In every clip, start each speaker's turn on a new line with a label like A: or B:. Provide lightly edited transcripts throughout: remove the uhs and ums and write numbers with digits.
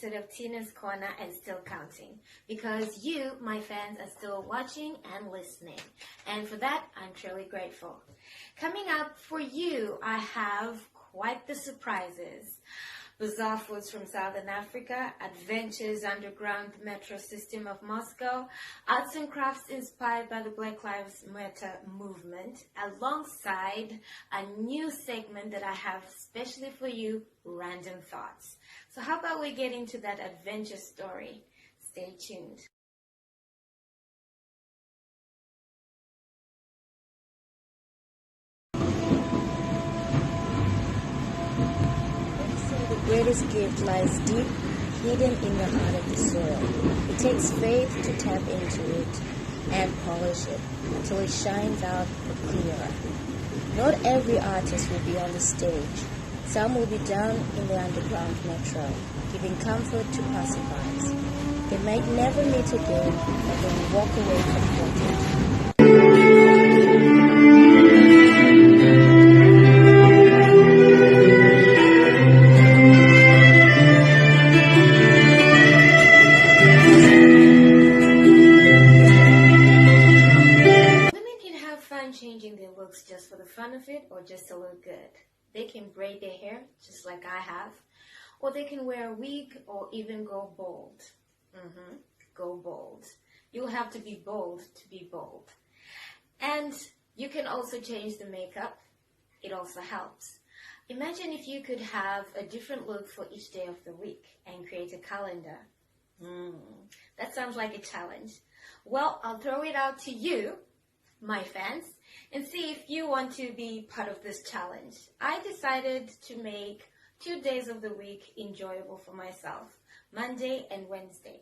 A: episode of Tina's Corner and still counting, because you, my fans, are still watching and listening. And for that, I'm truly grateful. Coming up for you, I have quite the surprises. Bizarre foods from Southern Africa, adventures underground metro system of Moscow, arts and crafts inspired by the Black Lives Matter movement, alongside a new segment that I have especially for you, Random Thoughts. So how about we get into that adventure story? Stay tuned.
B: The greatest gift lies deep, hidden in the heart of the soil. It takes faith to tap into it and polish it until it shines out clearer. Not every artist will be on the stage. Some will be down in the underground metro, giving comfort to passersby. They might never meet again, but they will walk away comforted.
A: Changing their looks just for the fun of it or just to look good. They can braid their hair just like I have, or they can wear a wig or even go bold. Go bold. You'll have to be bold to be bold. And you can also change the makeup. It also helps. Imagine if you could have a different look for each day of the week and create a calendar. That sounds like a challenge. Well, I'll throw it out to you, my fans, and see if you want to be part of this challenge. I decided to make 2 days of the week enjoyable for myself, Monday and Wednesday.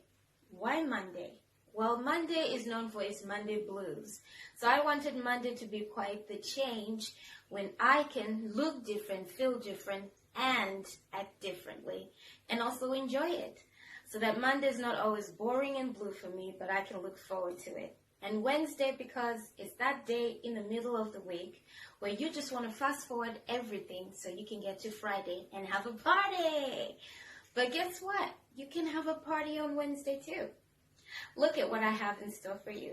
A: Why Monday? Well, Monday is known for its Monday blues. So I wanted Monday to be quite the change when I can look different, feel different, and act differently, and also enjoy it. So that Monday is not always boring and blue for me, but I can look forward to it. And Wednesday, because it's that day in the middle of the week where you just want to fast forward everything so you can get to Friday and have a party. But guess what? You can have a party on Wednesday too. Look at what I have in store for you.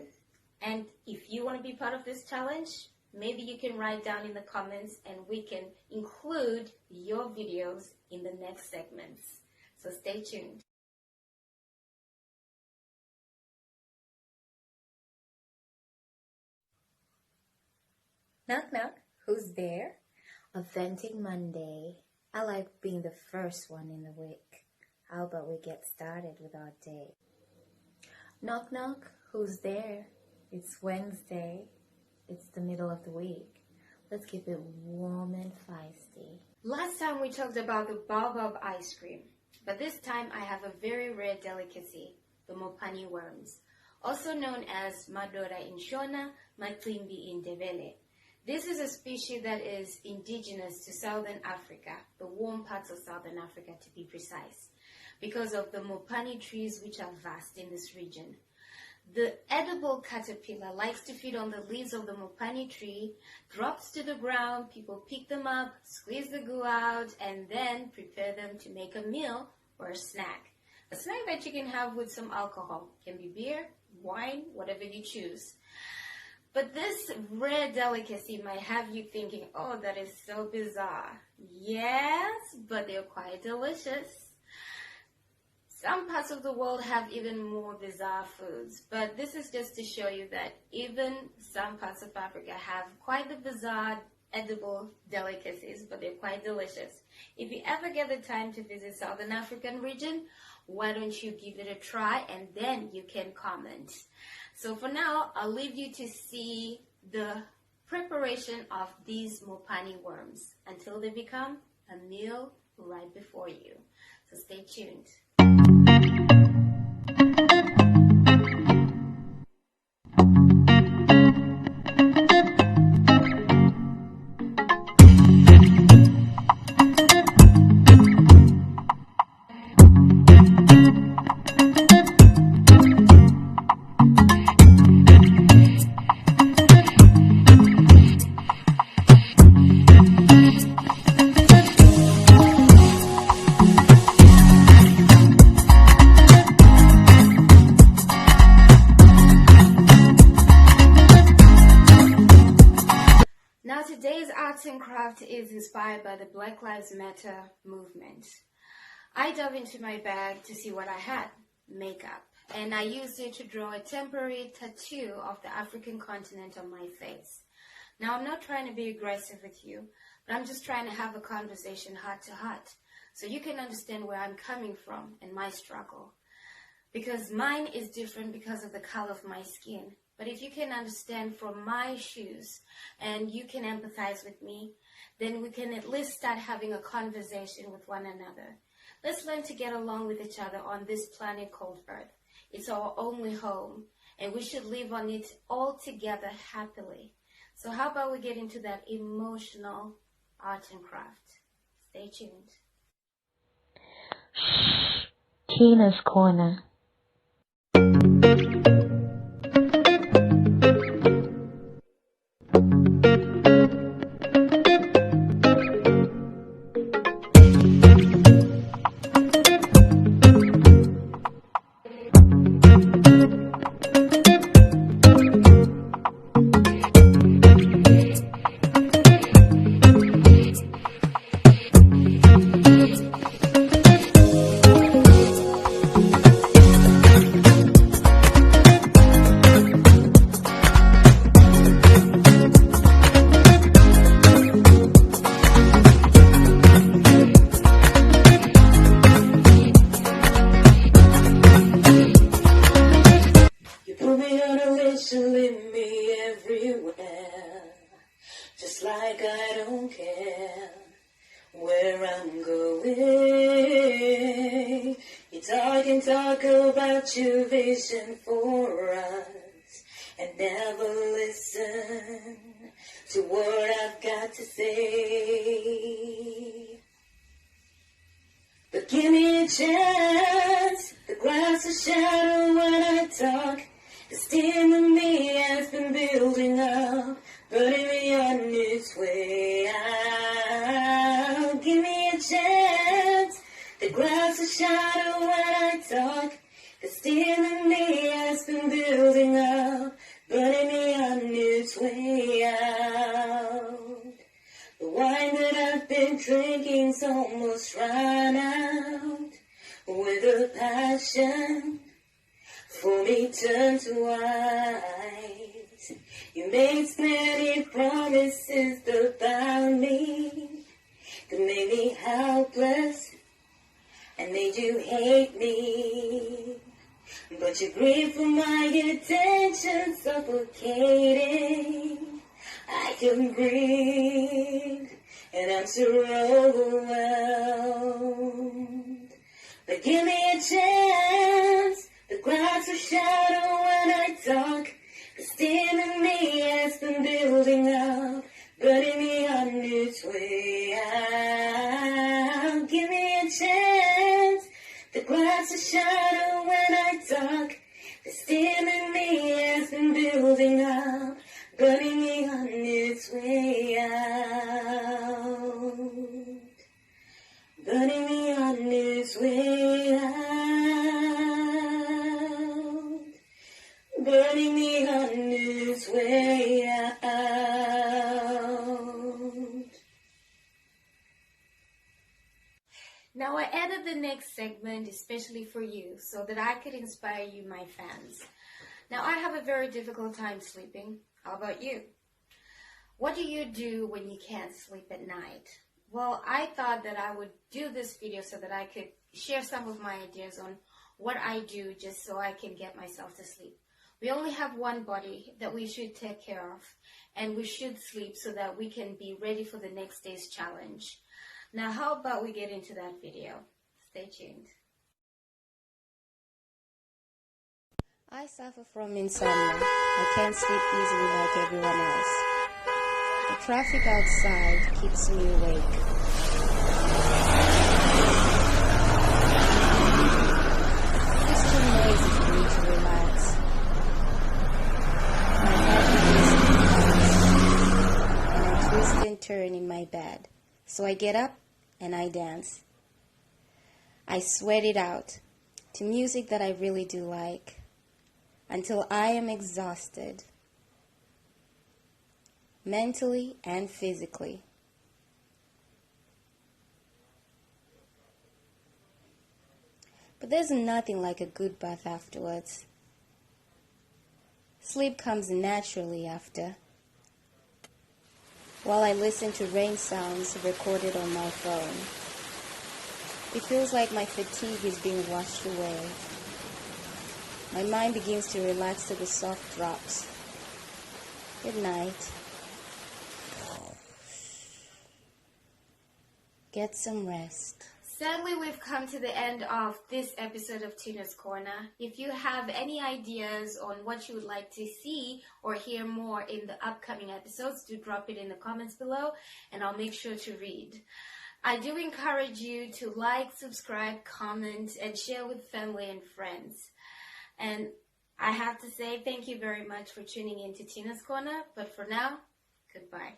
A: And if you want to be part of this challenge, maybe you can write down in the comments and we can include your videos in the next segments. So stay tuned.
B: Knock, knock. Who's there? A venting Monday. I like being the first one in the week. How about we get started with our day? Knock, knock. Who's there? It's Wednesday. It's the middle of the week. Let's keep it warm and feisty.
A: Last time we talked about the baobab ice cream, but this time I have a very rare delicacy, the mopani worms, also known as Madora in Shona, Matlimbi in Ndebele. This is a species that is indigenous to Southern Africa, the warm parts of Southern Africa to be precise, because of the mopani trees which are vast in this region. The edible caterpillar likes to feed on the leaves of the mopani tree, drops to the ground, people pick them up, squeeze the goo out, and then prepare them to make a meal or a snack. A snack that you can have with some alcohol. Can be beer, wine, whatever you choose. But this rare delicacy might have you thinking, oh, that is so bizarre. Yes, but they're quite delicious. Some parts of the world have even more bizarre foods, but this is just to show you that even some parts of Africa have quite the bizarre edible delicacies, but they're quite delicious. If you ever get the time to visit Southern African region, why don't you give it a try and then you can comment. So for now, I'll leave you to see the preparation of these mopani worms until they become a meal right before you. So stay tuned. and craft is inspired by the Black Lives Matter movement. I dove into my bag to see what I had, makeup, and I used it to draw a temporary tattoo of the African continent on my face. Now, I'm not trying to be aggressive with you, but I'm just trying to have a conversation heart to heart so you can understand where I'm coming from and my struggle. Because mine is different because of the color of my skin. But if you can understand from my shoes and you can empathize with me, then we can at least start having a conversation with one another. Let's learn to get along with each other on this planet called Earth. It's our only home, and we should live on it all together happily. So how about we get into that emotional art and craft? Stay tuned.
C: Tina's Corner.
B: Talk about your vision for us and never listen to what I've got to say. But give me a chance, the grass will shadow when I talk. The steam in me has been building up, burning me on its way out. Give me a chance, the grass will shadow when I talk. The steam in me has been building up, burning me on its way out. The wine that I've been drinking's almost run out. With a passion for me turns white. You made many promises about me that made me helpless and made you hate me. But you grieve for my attention, suffocating. I can breathe, and I'm so overwhelmed. But give me a chance, the grass will shadow when I talk. The steam in me has been building up, burning me on its way out. Give me a chance, the grass will shadow when I talk. The steam in me has been building up, burning me on its way out. Burning me on its way out. Burning me on its way out.
A: Now I added the next segment especially for you so that I could inspire you, my fans. Now I have a very difficult time sleeping. How about you? What do you do when you can't sleep at night? Well, I thought that I would do this video so that I could share some of my ideas on what I do just so I can get myself to sleep. We only have one body that we should take care of, and we should sleep so that we can be ready for the next day's challenge. Now, how about we get into that video? Stay tuned.
B: I suffer from insomnia. I can't sleep easily like everyone else. The traffic outside keeps me awake. It's too noisy for me to relax. My head begins to dance, and I twist and turn in my bed. So I get up and I dance. I sweat it out to music that I really do like, until I am exhausted, mentally and physically. But there's nothing like a good bath afterwards. Sleep comes naturally after. While I listen to rain sounds recorded on my phone, it feels like my fatigue is being washed away. My mind begins to relax to the soft drops. Good night. Get some rest.
A: Sadly, we've come to the end of this episode of Tina's Corner. If you have any ideas on what you would like to see or hear more in the upcoming episodes, do drop it in the comments below and I'll make sure to read. I do encourage you to like, subscribe, comment, and share with family and friends. And I have to say thank you very much for tuning in to Tina's Corner. But for now, goodbye.